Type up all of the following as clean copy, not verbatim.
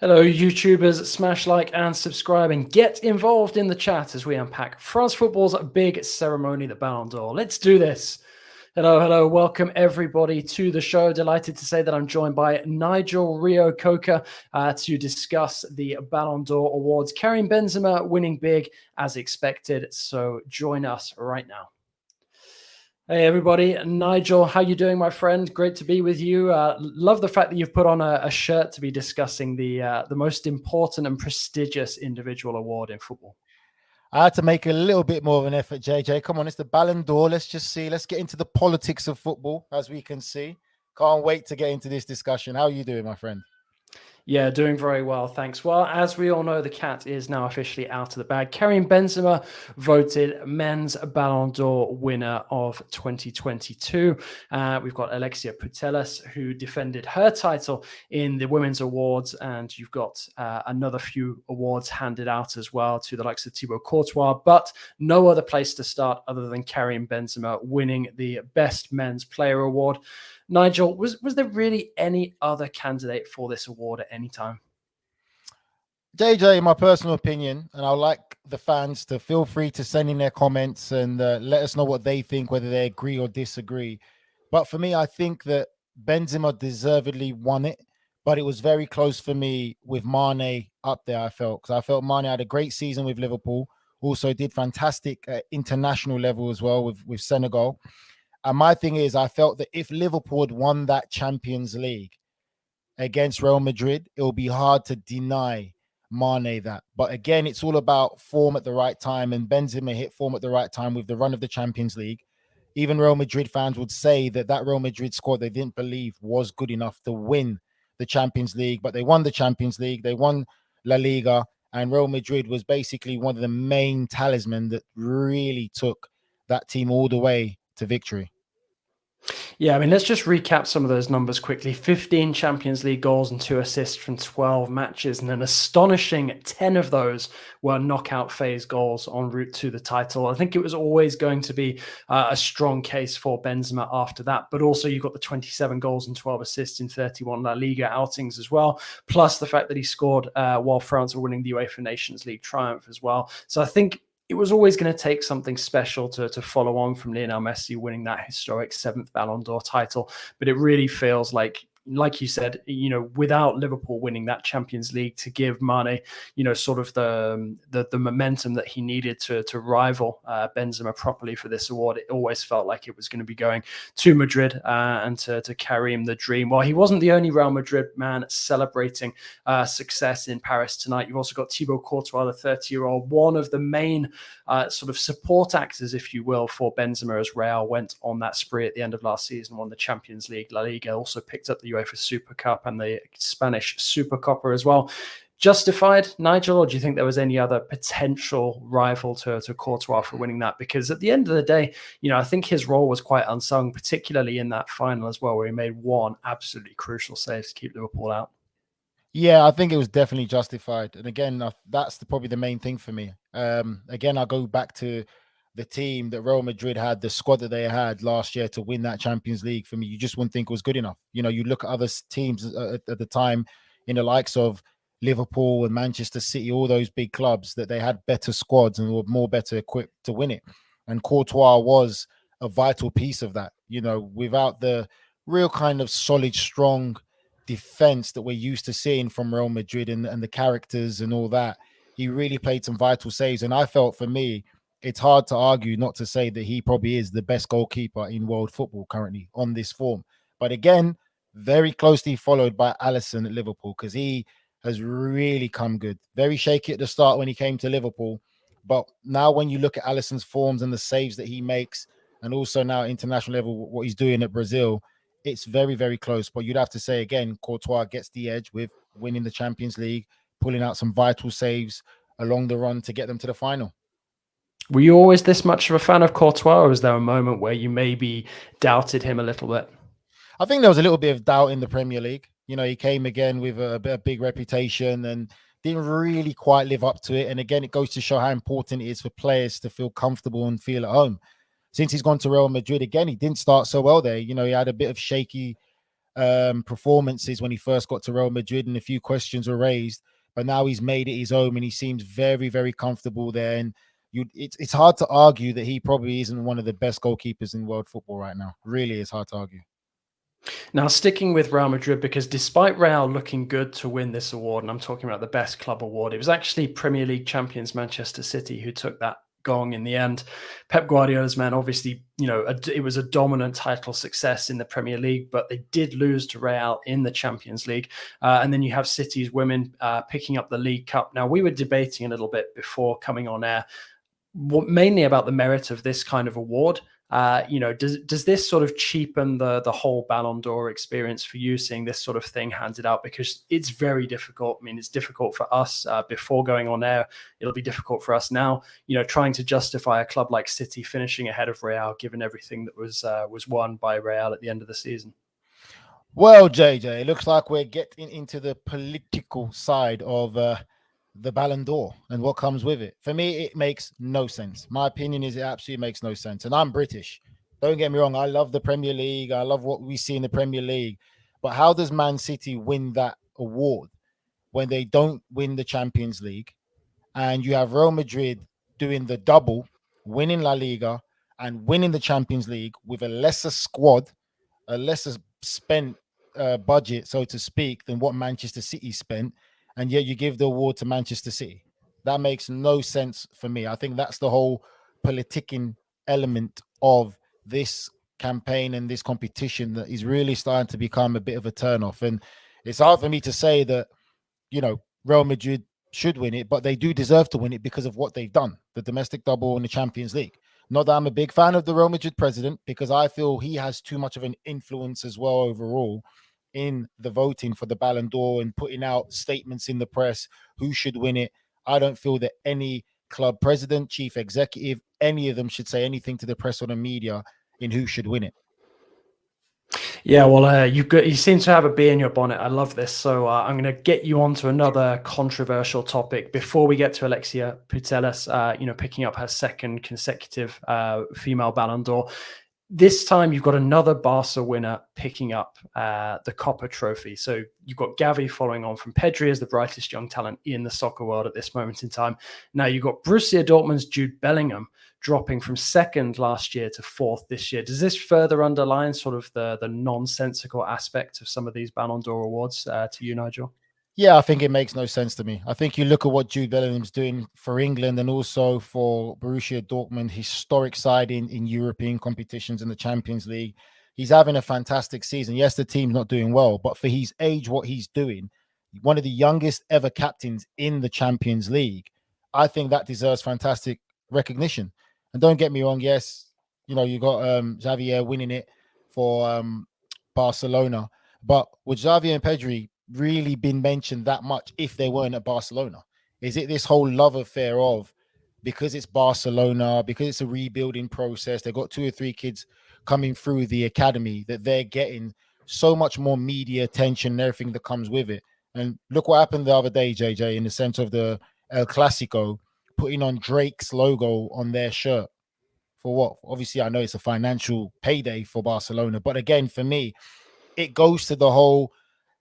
Hello, YouTubers. Smash like and subscribe and get involved in the chat as we unpack France football's big ceremony, the Ballon d'Or. Let's do this. Hello. Welcome everybody to the show. Delighted to say that I'm joined by Nigel Reo-Coker to discuss the Ballon d'Or awards. Karim Benzema winning big as expected. So join us right now. Hey everybody, Nigel, how you doing, my friend? Great to be with you. Love the fact that you've put on a shirt to be discussing the most important and prestigious individual award in football. I had to make a little bit more of an effort, JJ. Come on, it's the Ballon d'Or. Let's get into the politics of football, as we can see. Can't wait to get into this discussion. How are you doing, my friend? Yeah, doing very well, thanks. Well, as we all know, the cat is now officially out of the bag. Karim Benzema voted men's Ballon d'Or winner of 2022. We've got Alexia Putellas, who defended her title in the women's awards, and you've got another few awards handed out as well to the likes of Thibaut Courtois, but no other place to start other than Karim Benzema winning the Best Men's Player Award. Nigel, was there really any other candidate for this award at any time? JJ, in my personal opinion, and I'd like the fans to feel free to send in their comments and let us know what they think, whether they agree or disagree. But for me, I think that Benzema deservedly won it, but it was very close for me with Mane up there, I felt, because I felt Mane had a great season with Liverpool, also did fantastic at international level as well with Senegal. And my thing is, I felt that if Liverpool had won that Champions League against Real Madrid, it will be hard to deny Mane that. But again, it's all about form at the right time, and Benzema hit form at the right time with the run of the Champions League. Even Real Madrid fans would say that Real Madrid squad they didn't believe was good enough to win the Champions League, but they won the Champions League, they won La Liga, and Real Madrid was basically one of the main talisman that really took that team all the way to victory. Yeah, I mean, let's just recap some of those numbers quickly. 15 Champions League goals and 2 assists from 12 matches, and an astonishing 10 of those were knockout phase goals en route to the title. I think it was always going to be a strong case for Benzema after that, but also you've got the 27 goals and 12 assists in 31 La Liga outings as well, plus the fact that he scored while France were winning the UEFA Nations League triumph as well. So I think it was always going to take something special to follow on from Lionel Messi winning that historic 7th Ballon d'Or title. But it really feels like you said, without Liverpool winning that Champions League to give Mane, sort of the momentum that he needed to rival Benzema properly for this award, it always felt like it was going to be going to Madrid and to Karim the dream. Well, he wasn't the only Real Madrid man celebrating success in Paris tonight. You've also got Thibaut Courtois, the 30-year-old, one of the main sort of support actors, if you will, for Benzema as Real went on that spree at the end of last season, won the Champions League, La Liga, also picked up the UEFA Super Cup and the Spanish Super Copa as well. Justified, Nigel, or do you think there was any other potential rival to Courtois for winning that? Because at the end of the day, I think his role was quite unsung, particularly in that final as well, where he made one absolutely crucial save to keep Liverpool out. Yeah, I think it was definitely justified. And again, that's probably the main thing for me. Again, I go back to the team that Real Madrid had, the squad that they had last year to win that Champions League. For me, you just wouldn't think it was good enough. You look at other teams at the time in the likes of Liverpool and Manchester City, all those big clubs, that they had better squads and were more better equipped to win it. And Courtois was a vital piece of that. Without the real kind of solid, strong defense that we're used to seeing from Real Madrid and the characters and all that, he really played some vital saves. And I felt, for me, it's hard to argue not to say that he probably is the best goalkeeper in world football currently on this form. But again, very closely followed by Alisson at Liverpool, because he has really come good. Very shaky at the start when he came to Liverpool. But now when you look at Alisson's forms and the saves that he makes, and also now international level, what he's doing at Brazil, it's very, very close. But you'd have to say, again, Courtois gets the edge with winning the Champions League, pulling out some vital saves along the run to get them to the final. Were you always this much of a fan of Courtois, or was there a moment where you maybe doubted him a little bit? I think there was a little bit of doubt in the Premier League. He came again with a big reputation and didn't really quite live up to it. And again, it goes to show how important it is for players to feel comfortable and feel at home. Since he's gone to Real Madrid again, he didn't start so well there. He had a bit of shaky performances when he first got to Real Madrid, and a few questions were raised. But now he's made it his own, and he seems very, very comfortable there. And it's hard to argue that he probably isn't one of the best goalkeepers in world football right now. Really, it's hard to argue. Now, sticking with Real Madrid, because despite Real looking good to win this award, and I'm talking about the best club award, it was actually Premier League champions Manchester City who took that gong in the end. Pep Guardiola's men, obviously, it was a dominant title success in the Premier League, but they did lose to Real in the Champions League. And then you have City's women picking up the League Cup. Now, we were debating a little bit before coming on air, mainly about the merit of this kind of award. Does this sort of cheapen the whole Ballon d'Or experience for you, seeing this sort of thing handed out? Because it's very difficult. I mean, it's difficult for us before going on air. It'll be difficult for us now, trying to justify a club like City finishing ahead of Real, given everything that was won by Real at the end of the season. Well, JJ, it looks like we're getting into the political side of the Ballon d'Or and what comes with it. For me, it makes no sense. My opinion is it absolutely makes no sense. And I'm British. Don't get me wrong. I love the Premier League. I love what we see in the Premier League. But how does Man City win that award when they don't win the Champions League? And you have Real Madrid doing the double, winning La Liga and winning the Champions League with a lesser squad, a lesser spent budget, so to speak, than what Manchester City spent, and yet you give the award to Manchester City. That makes no sense for me. I think that's the whole politicking element of this campaign and this competition that is really starting to become a bit of a turnoff. And it's hard for me to say that, Real Madrid should win it, but they do deserve to win it because of what they've done, the domestic double in the Champions League. Not that I'm a big fan of the Real Madrid president, because I feel he has too much of an influence as well overall in the voting for the Ballon d'Or and putting out statements in the press who should win it. I don't feel that any club president, chief executive, any of them should say anything to the press or the media in who should win it. Yeah, well, you seem to have a bee in your bonnet. I love this. So I'm going to get you onto another controversial topic before we get to Alexia Putellas, picking up her second consecutive female Ballon d'Or. This time you've got another Barca winner picking up the Copper Trophy. So you've got Gavi following on from Pedri as the brightest young talent in the soccer world at this moment in time. Now you've got Borussia Dortmund's Jude Bellingham dropping from second last year to fourth this year. Does this further underline sort of the nonsensical aspect of some of these Ballon d'Or awards to you, Nigel? Yeah, I think it makes no sense to me. I think you look at what Jude Bellingham's doing for England and also for Borussia Dortmund, historic side in European competitions in the Champions League. He's having a fantastic season. Yes, the team's not doing well, but for his age, what he's doing, one of the youngest ever captains in the Champions League, I think that deserves fantastic recognition. And don't get me wrong, yes, you got Xavier winning it for Barcelona, but with Xavier and Pedri really been mentioned that much if they weren't at Barcelona? Is it this whole love affair of, because it's Barcelona, because it's a rebuilding process, they've got 2 or 3 kids coming through the academy, that they're getting so much more media attention and everything that comes with it? And look what happened the other day, JJ, in the sense of the El Clasico putting on Drake's logo on their shirt. For what? Obviously, I know it's a financial payday for Barcelona, but again, for me, it goes to the whole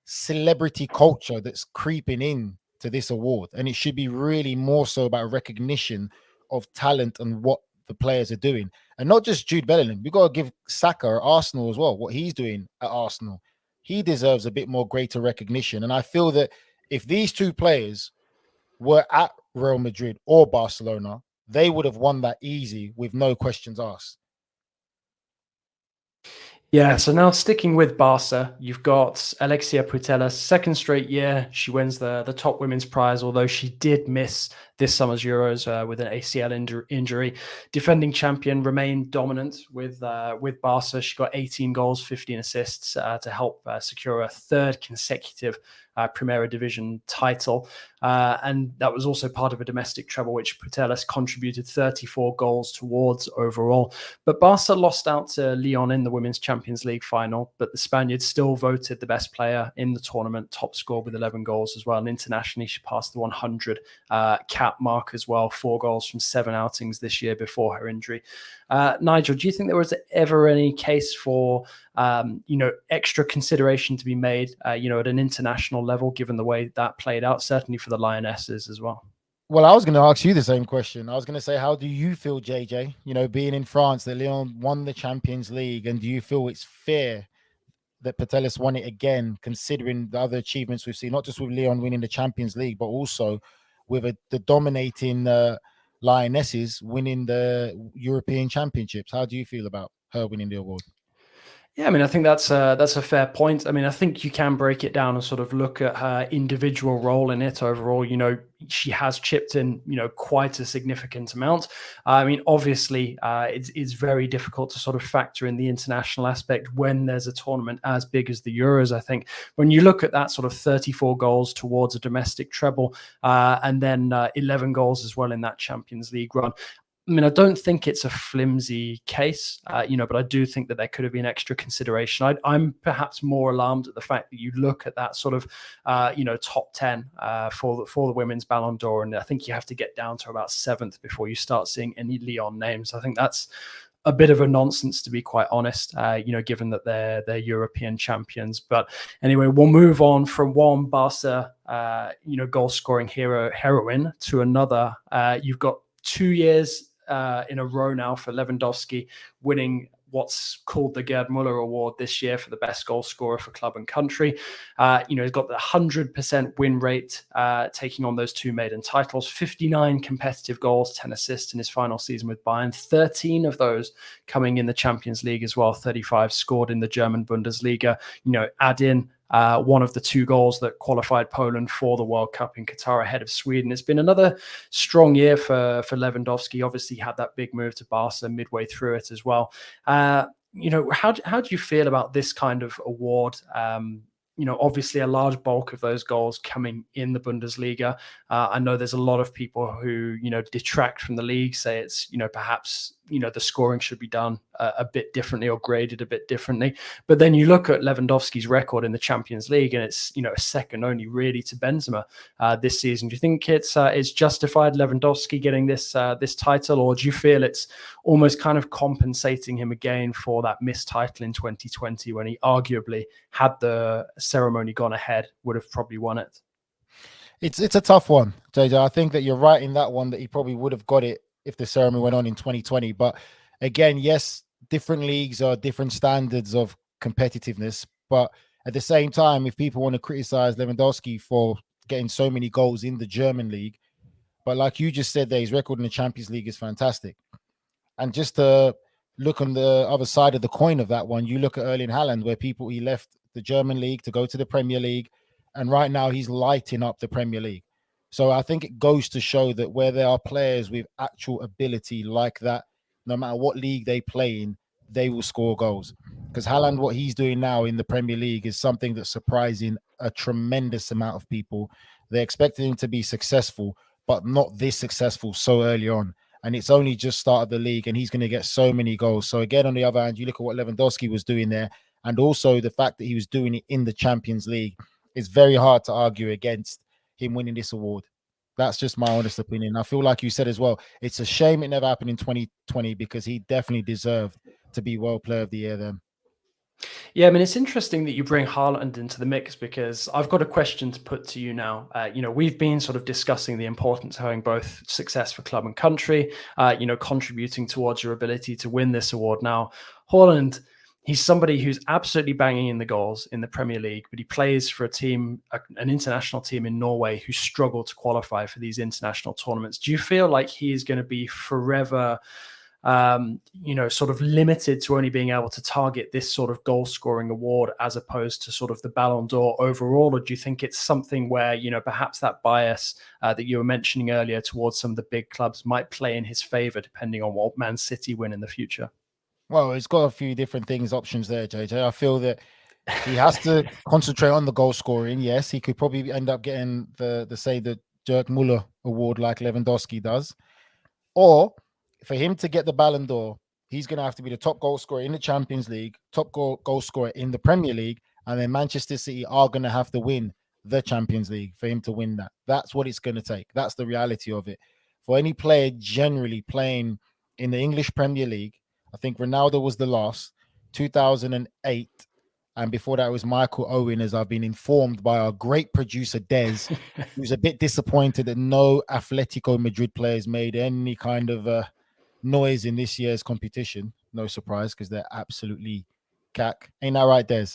celebrity culture that's creeping in to this award, and it should be really more so about recognition of talent and what the players are doing, and not just Jude Bellingham. We've got to give Saka at Arsenal as well, what he's doing at Arsenal. He deserves a bit more greater recognition, and I feel that if these 2 players were at Real Madrid or Barcelona, they would have won that easy with no questions asked. Yeah, so now sticking with Barca, you've got Alexia Putellas, second straight year. She wins the top women's prize, although she did miss this summer's Euros with an ACL injury. Defending champion remained dominant with Barca. She got 18 goals, 15 assists to help secure a third consecutive Primera Division title. And that was also part of a domestic treble, which Putellas contributed 34 goals towards overall. But Barca lost out to Lyon in the Women's Champions League final, but the Spaniards still voted the best player in the tournament, top scorer with 11 goals as well. And internationally, she passed the 100 cap cap mark as well. 4 goals from 7 outings this year before her injury. Nigel, do you think there was ever any case for extra consideration to be made, at an international level, given the way that played out, certainly for the Lionesses as well? Well, I was going to ask you the same question. I was going to say, how do you feel, JJ? Being in France, that Lyon won the Champions League, and do you feel it's fair that Putelllas won it again, considering the other achievements we've seen, not just with Lyon winning the Champions League, but also with the dominating Lionesses winning the European Championships? How do you feel about her winning the award? Yeah, I mean, I think that's a fair point. I mean, I think you can break it down and sort of look at her individual role in it overall. She has chipped in, quite a significant amount. I mean, obviously, it's very difficult to sort of factor in the international aspect when there's a tournament as big as the Euros. I think when you look at that sort of 34 goals towards a domestic treble, and then 11 goals as well in that Champions League run, I mean, I don't think it's a flimsy case, but I do think that there could have been extra consideration. I'm perhaps more alarmed at the fact that you look at that sort of, top 10 for the women's Ballon d'Or, and I think you have to get down to about 7th before you start seeing any Lyon names. I think that's a bit of a nonsense, to be quite honest, given that they're European champions. But anyway, we'll move on from one Barca, goal scoring heroine to another. You've got 2 years in a row now for Lewandowski, winning what's called the Gerd Muller Award this year for the best goal scorer for club and country. He's got the 100% win rate, taking on those 2 maiden titles, 59 competitive goals, 10 assists in his final season with Bayern, 13 of those coming in the Champions League as well, 35 scored in the German Bundesliga. Add in one of the 2 goals that qualified Poland for the World Cup in Qatar ahead of Sweden. It's been another strong year for Lewandowski. Obviously, he had that big move to Barca midway through it as well. How do you feel about this kind of award? Obviously a large bulk of those goals coming in the Bundesliga. I know there's a lot of people who, detract from the league, say it's, perhaps, the scoring should be done a bit differently or graded a bit differently. But then you look at Lewandowski's record in the Champions League, and it's, second only really to Benzema this season. Do you think it's justified Lewandowski getting this title, or do you feel it's almost kind of compensating him again for that missed title in 2020 when he arguably, had the ceremony gone ahead, would have probably won it? It's a tough one, JJ. I think that you're right in that one, that he probably would have got it if the ceremony went on in 2020. But again, yes, different leagues are different standards of competitiveness. But at the same time, if people want to criticize Lewandowski for getting so many goals in the German league, but like you just said there, his record in the Champions League is fantastic. And just to look on the other side of the coin of that one, you look at Erling Haaland, where he left the German league to go to the Premier League. And right now he's lighting up the Premier League. So I think it goes to show that where there are players with actual ability like that, no matter what league they play in, they will score goals. Because Haaland, what he's doing now in the Premier League is something that's surprising a tremendous amount of people. They expected him to be successful, but not this successful so early on. And it's only just started the league, and he's going to get so many goals. So again, on the other hand, you look at what Lewandowski was doing there, and also the fact that he was doing it in the Champions League. It's very hard to argue against him winning this award. That's just my honest opinion. I feel like you said as well, it's a shame it never happened in 2020, because he definitely deserved to be World Player of the Year then. Yeah, I mean, it's interesting that you bring Haaland into the mix, because I've got a question to put to you now. We've been sort of discussing the importance of having both success for club and country, contributing towards your ability to win this award. Now, Haaland, he's somebody who's absolutely banging in the goals in the Premier League, but he plays for a team, an international team in Norway, who struggle to qualify for these international tournaments. Do you feel like he's going to be forever, sort of limited to only being able to target this sort of goal scoring award as opposed to sort of the Ballon d'Or overall? Or do you think it's something where, perhaps that bias that you were mentioning earlier towards some of the big clubs might play in his favor, depending on what Man City win in the future? Well, it's got a few different options there, JJ. I feel that he has to concentrate on the goal scoring. Yes, he could probably end up getting the Gerd Muller award like Lewandowski does. Or for him to get the Ballon d'Or, he's going to have to be the top goal scorer in the Champions League, top goal scorer in the Premier League, and then Manchester City are going to have to win the Champions League for him to win that. That's what it's going to take. That's the reality of it. For any player generally playing in the English Premier League, I think Ronaldo was the last, 2008. And before that was Michael Owen, as I've been informed by our great producer, Des, who's a bit disappointed that no Atletico Madrid players made any kind of noise in this year's competition. No surprise, because they're absolutely cack. Ain't that right, Des?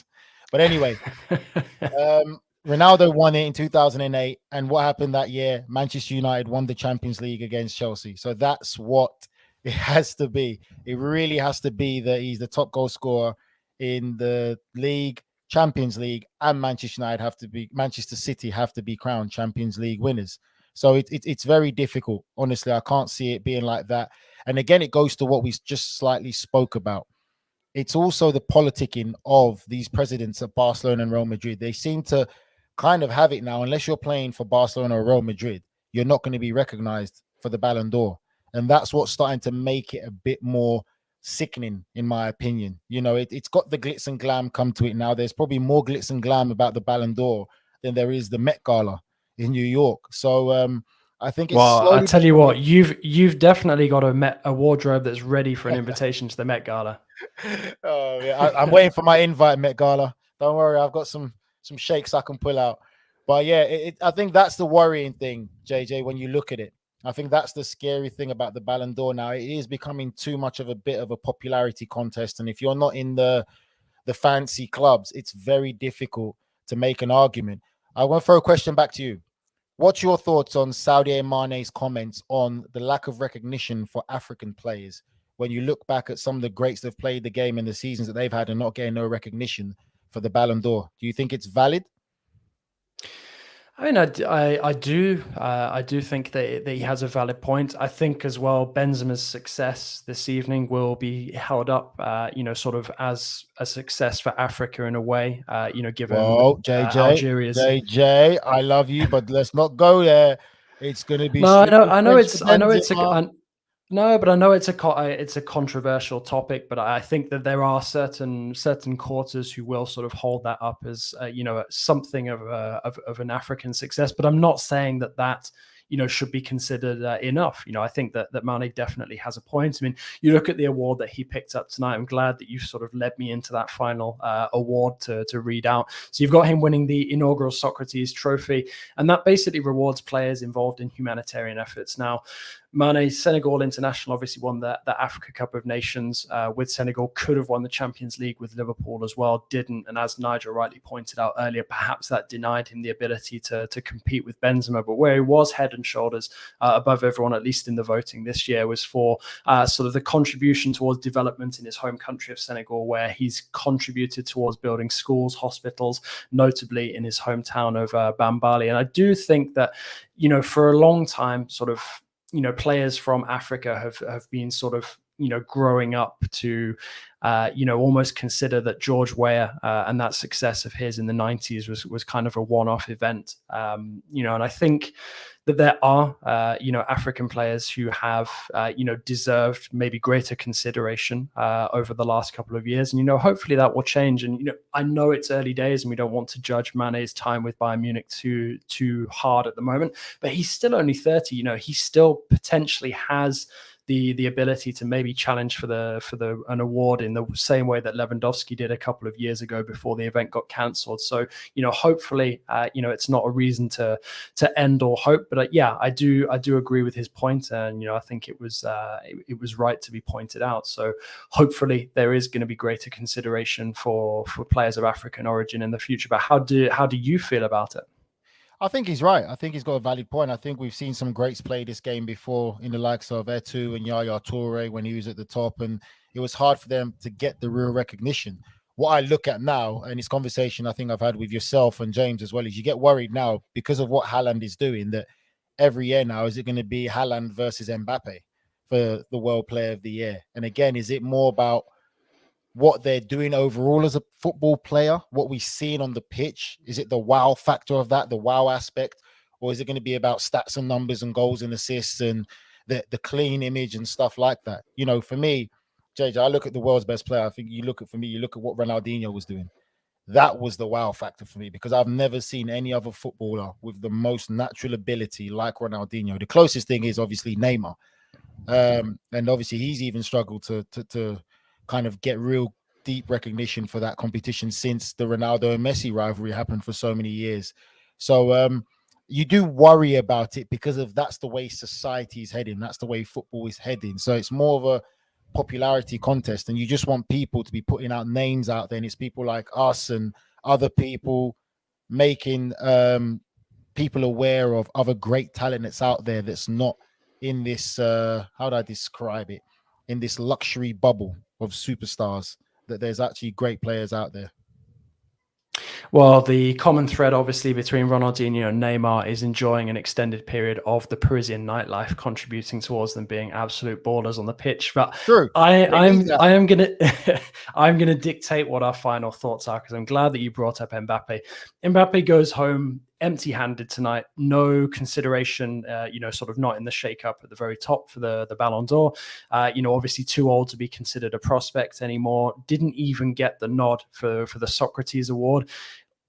But anyway, Ronaldo won it in 2008. And what happened that year? Manchester United won the Champions League against Chelsea. So that's what it has to be. It really has to be that he's the top goal scorer in the league, Champions League, and Manchester City have to be crowned Champions League winners. So it's very difficult. Honestly, I can't see it being like that. And again, it goes to what we just slightly spoke about. It's also the politicking of these presidents at Barcelona and Real Madrid. They seem to kind of have it now. Unless you're playing for Barcelona or Real Madrid, you're not going to be recognized for the Ballon d'Or. And that's what's starting to make it a bit more sickening, in my opinion. You know, it's got the glitz and glam come to it now. There's probably more glitz and glam about the Ballon d'Or than there is the Met Gala in New York. So I think it's Well, I slowly. tell you what, you've definitely got a wardrobe that's ready for an invitation to the Met Gala. Oh yeah, I'm waiting for my invite, Met Gala. Don't worry, I've got some shakes I can pull out. But yeah, I think that's the worrying thing, JJ. When you look at it, I think that's the scary thing about the Ballon d'Or now. It is becoming too much of a bit of a popularity contest, and if you're not in the fancy clubs, it's very difficult to make an argument. I want to throw a question back to you. What's your thoughts on Sadio Mane's comments on the lack of recognition for African players when you look back at some of the greats that have played the game in the seasons that they've had and not getting no recognition for the Ballon d'Or? Do you think it's valid? I mean, I do think that he has a valid point. I think as well, Benzema's success this evening will be held up, sort of as a success for Africa in a way, given Well, JJ, Algeria's. JJ, I love you, but let's not go there. It's going to be No, strictly French for I know it's Benzema. no, but I know it's a controversial topic. But I think that there are certain quarters who will sort of hold that up as something of an African success. But I'm not saying that should be considered enough. I think that Mane definitely has a point. I mean, you look at the award that he picked up tonight. I'm glad that you sort of led me into that final award to read out. So you've got him winning the inaugural Socrates Trophy, and that basically rewards players involved in humanitarian efforts. Now, Mane, Senegal international, obviously won the Africa Cup of Nations with Senegal, could have won the Champions League with Liverpool as well, didn't. And as Nigel rightly pointed out earlier, perhaps that denied him the ability to compete with Benzema. But where he was head and shoulders above everyone, at least in the voting this year, was for sort of the contribution towards development in his home country of Senegal, where he's contributed towards building schools, hospitals, notably in his hometown of Bambali. And I do think that, for a long time, sort of, players from Africa have been sort of, growing up to, almost consider that George Weah and that success of his in the 90s was kind of a one-off event. And I think that there are, African players who have, deserved maybe greater consideration over the last couple of years. And, hopefully that will change. And, I know it's early days and we don't want to judge Mane's time with Bayern Munich too hard at the moment, but he's still only 30. He still potentially has the ability to maybe challenge for an award in the same way that Lewandowski did a couple of years ago before the event got cancelled. So, hopefully, it's not a reason to end all hope. But yeah, I do agree with his point, and I think it was right to be pointed out. So hopefully there is going to be greater consideration for players of African origin in the future. But how do you feel about it? I think he's right. I think he's got a valid point. I think we've seen some greats play this game before in the likes of Etu and Yaya Toure when he was at the top, and it was hard for them to get the real recognition. What I look at now, and this conversation I think I've had with yourself and James as well, is you get worried now because of what Haaland is doing, that every year now, is it going to be Haaland versus Mbappe for the World Player of the Year? And again, is it more about what they're doing overall as a football player, what we've seen on the pitch? Is it the wow factor of that, the wow aspect? Or is it going to be about stats and numbers and goals and assists and the clean image and stuff like that? For me, JJ, I look at the world's best player. I think you look at what Ronaldinho was doing. that was the wow factor for me, because I've never seen any other footballer with the most natural ability like Ronaldinho. The closest thing is obviously Neymar. And obviously he's even struggled to kind of get real deep recognition for that competition since the Ronaldo and Messi rivalry happened for so many years. So you do worry about it because of that's the way society is heading. That's the way football is heading. So it's more of a popularity contest, and you just want people to be putting out names out there, and it's people like us and other people making people aware of other great talent that's out there that's not in this how do I describe it, in this luxury bubble of superstars, that there's actually great players out there. Well, the common thread, obviously, between Ronaldinho and Neymar is enjoying an extended period of the Parisian nightlife, contributing towards them being absolute ballers on the pitch. But True. I'm gonna dictate what our final thoughts are, because I'm glad that you brought up Mbappe. Mbappe goes home empty-handed tonight. No consideration, sort of not in the shake-up at the very top for the Ballon d'Or. Obviously too old to be considered a prospect anymore. Didn't even get the nod for the Socrates Award.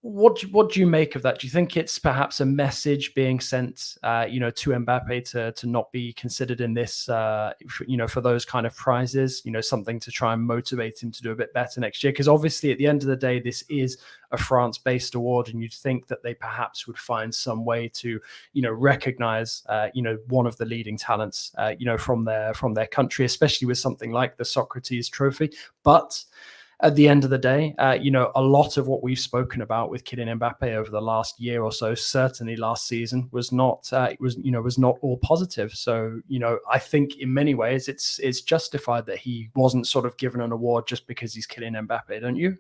What do you make of that? Do you think it's perhaps a message being sent, to Mbappe to not be considered in this, for those kind of prizes? Something to try and motivate him to do a bit better next year. Because obviously, at the end of the day, this is a France-based award, and you'd think that they perhaps would find some way to, recognize, one of the leading talents, from their country, especially with something like the Socrates Trophy, but at the end of the day, a lot of what we've spoken about with Kylian Mbappe over the last year or so, certainly last season, was not all positive. So, I think in many ways it's justified that he wasn't sort of given an award just because he's Kylian Mbappe, don't you?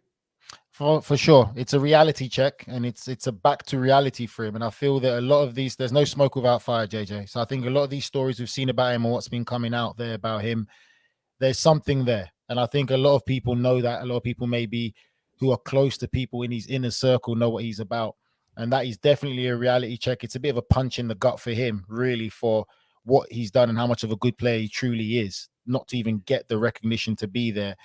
For sure, it's a reality check, and it's a back to reality for him. And I feel that a lot of these, there's no smoke without fire, JJ. So I think a lot of these stories we've seen about him and what's been coming out there about him, there's something there. And I think a lot of people know that. A lot of people maybe who are close to people in his inner circle know what he's about. And that is definitely a reality check. It's a bit of a punch in the gut for him, really, for what he's done and how much of a good player he truly is, not to even get the recognition to be there.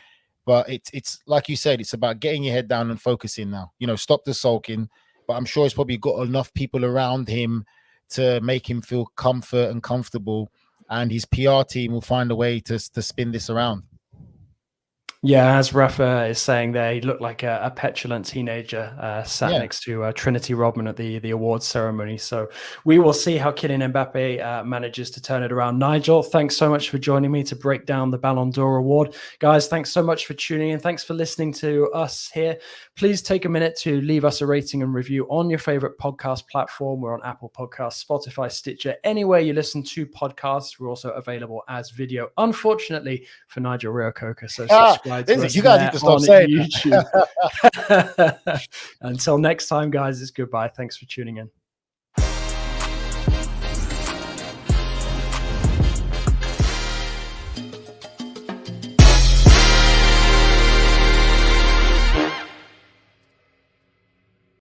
But it's like you said, it's about getting your head down and focusing now. Stop the sulking. But I'm sure he's probably got enough people around him to make him feel comfort and comfortable. And his PR team will find a way to spin this around. Yeah, as Rafa is saying there, he looked like a petulant teenager sat next to Trinity Rodman at the awards ceremony. So we will see how Kylian Mbappe manages to turn it around. Nigel, thanks so much for joining me to break down the Ballon d'Or award. Guys, thanks so much for tuning in. Thanks for listening to us here. Please take a minute to leave us a rating and review on your favorite podcast platform. We're on Apple Podcasts, Spotify, Stitcher, anywhere you listen to podcasts. We're also available as video, unfortunately, for Nigel Reo-Coker. So subscribe. You guys need to stop saying YouTube. Until next time, guys, it's goodbye. Thanks for tuning in.